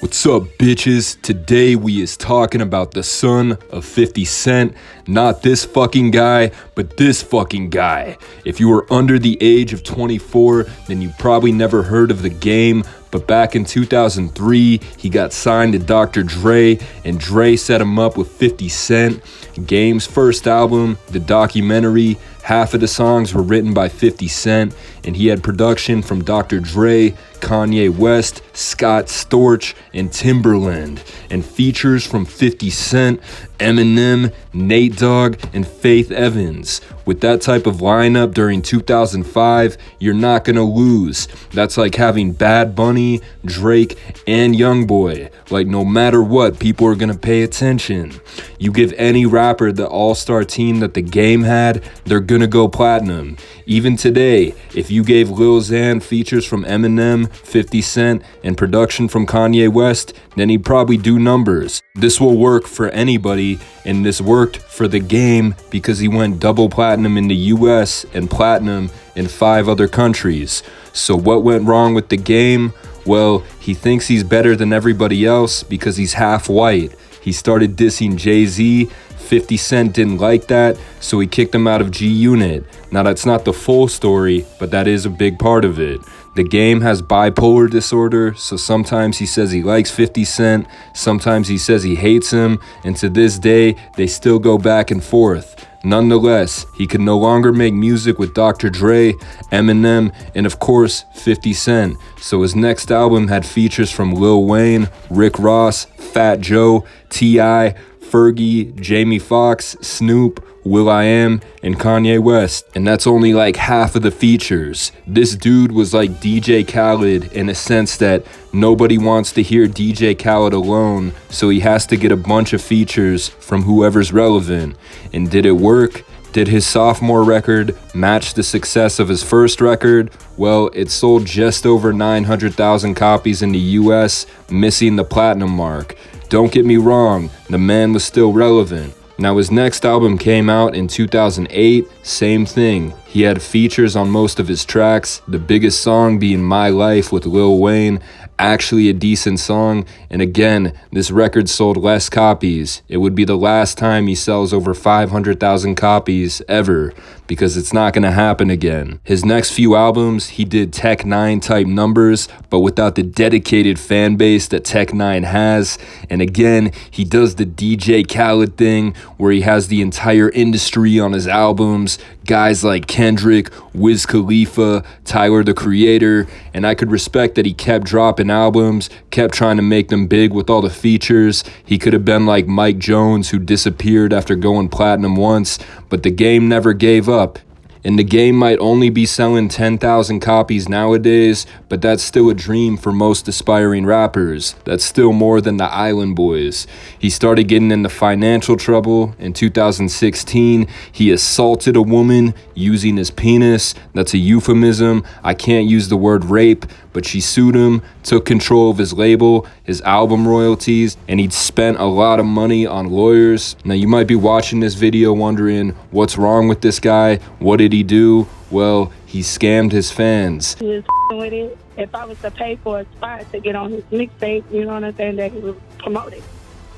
What's up, bitches? Today we is talking about the son of 50 Cent. Not this fucking guy, but this fucking guy. If you were under the age of 24, then you probably never heard of the Game. But back in 2003, he got signed to Dr. Dre, and Dre set him up with 50 Cent. Game's first album, the documentary, half of the songs were written by 50 Cent, and he had production from Dr. Dre, Kanye West, Scott Storch, and Timberland, and features from 50 Cent, Eminem, Nate Dogg, and Faith Evans. With that type of lineup during 2005, you're not gonna lose. That's like having Bad Bunny, Drake, and Youngboy. Like, no matter what, people are gonna pay attention. You give any rapper the all-star team that the Game had, they're gonna go platinum. Even today, if you gave Lil Xan features from Eminem, 50 Cent, and production from Kanye West, then he'd probably do numbers. This will work for anybody, and this worked for the Game because he went double platinum in the US and platinum in 5 other countries. So what went wrong with the Game? Well, he thinks he's better than everybody else because he's half white. He started dissing Jay-Z. 50 Cent didn't like that, so he kicked him out of G-Unit. Now that's not the full story, but that is a big part of it. The Game has bipolar disorder, so sometimes he says he likes 50 Cent, sometimes he says he hates him, and to this day, they still go back and forth. Nonetheless, he could no longer make music with Dr. Dre, Eminem, and of course, 50 Cent. So his next album had features from Lil Wayne, Rick Ross, Fat Joe, T.I., Fergie, Jamie Foxx, Snoop, will.i.am, and Kanye West. And that's only like half of the features. This dude was like DJ Khaled in a sense that nobody wants to hear DJ Khaled alone, so he has to get a bunch of features from whoever's relevant. And did it work? Did his sophomore record match the success of his first record? Well, it sold just over 900,000 copies in the US, missing the platinum mark. Don't get me wrong, the man was still relevant. Now his next album came out in 2008, same thing. He had features on most of his tracks, the biggest song being My Life with Lil Wayne, actually a decent song, and again, this record sold less copies. It would be the last time he sells over 500,000 copies ever, because it's not gonna happen again. His next few albums, he did Tech 9 type numbers, but without the dedicated fan base that Tech 9 has. And again, he does the DJ Khaled thing, where he has the entire industry on his albums, guys like Kendrick, Wiz Khalifa, Tyler the Creator, and I could respect that he kept dropping albums, kept trying to make them big with all the features. He could have been like Mike Jones, who disappeared after going platinum once, but the Game never gave up. And the Game might only be selling 10,000 copies nowadays, but that's still a dream for most aspiring rappers. That's still more than the Island Boys. He started getting into financial trouble. In 2016, he assaulted a woman using his penis. That's a euphemism. I can't use the word rape, but she sued him, took control of his label, his album royalties, and he'd spent a lot of money on lawyers. Now you might be watching this video wondering, what's wrong with this guy? What did he do? Well, he scammed his fans. He was with it. If I was to pay for a spot to get on his mixtape, you know what I'm saying, that he was promoting.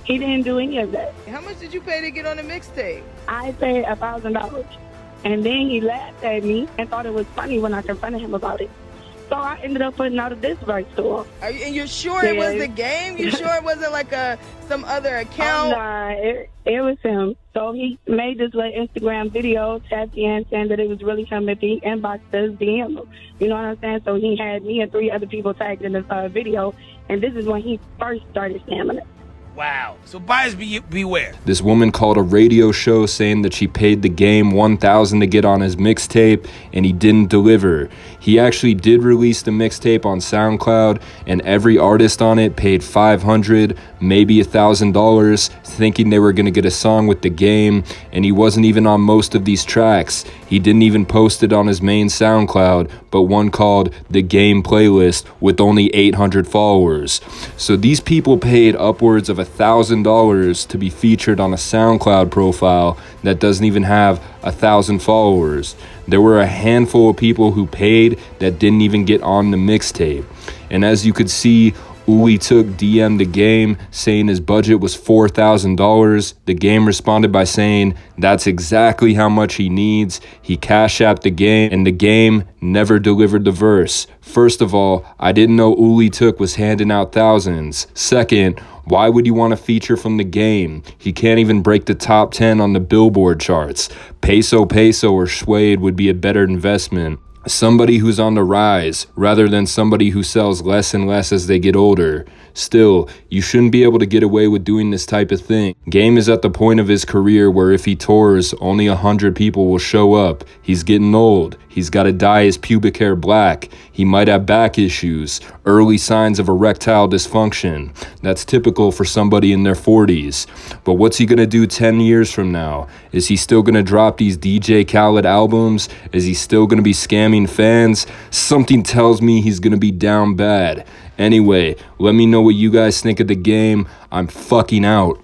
He didn't do any of that. How much did you pay to get on the mixtape? I paid $1,000. And then he laughed at me and thought it was funny when I confronted him about it. So I ended up putting out a diss verse to him. And you're sure it was the Game? You sure it wasn't like some other account? Oh, nah, it was him. So he made this little Instagram video, tagged in, saying that it was really him. If he inboxed us, DM him. You know what I'm saying? So he had me and 3 other people tagged in the video, and this is when he first started scamming it. Wow. So buyers beware. This woman called a radio show saying that she paid the Game $1,000 to get on his mixtape, and he didn't deliver. He actually did release the mixtape on SoundCloud, and every artist on it paid $500, maybe $1,000, thinking they were gonna get a song with the Game, and he wasn't even on most of these tracks. He didn't even post it on his main SoundCloud, but one called The Game Playlist with only 800 followers. So these people paid upwards of $1,000 to be featured on a SoundCloud profile that doesn't even have 1,000 followers. There were a handful of people who paid that didn't even get on the mixtape. And as you could see, Uli Took DM'd the game saying his budget was $4,000. The game responded by saying that's exactly how much he needs. He cash apped the game, and the game never delivered the verse. First of all, I didn't know Uli Took was handing out thousands. Second, why would you want a feature from the game? He can't even break the top 10 on the Billboard charts. Peso or Suede would be a better investment. Somebody who's on the rise, rather than somebody who sells less and less as they get older. Still, you shouldn't be able to get away with doing this type of thing. Game is at the point of his career where if he tours, only 100 people will show up. He's getting old. He's got to dye his pubic hair black. He might have back issues, early signs of erectile dysfunction. That's typical for somebody in their 40s. But what's he going to do 10 years from now? Is he still going to drop these DJ Khaled albums? Is he still going to be scamming fans? Something tells me he's going to be down bad. Anyway, let me know what you guys think of the game. I'm fucking out.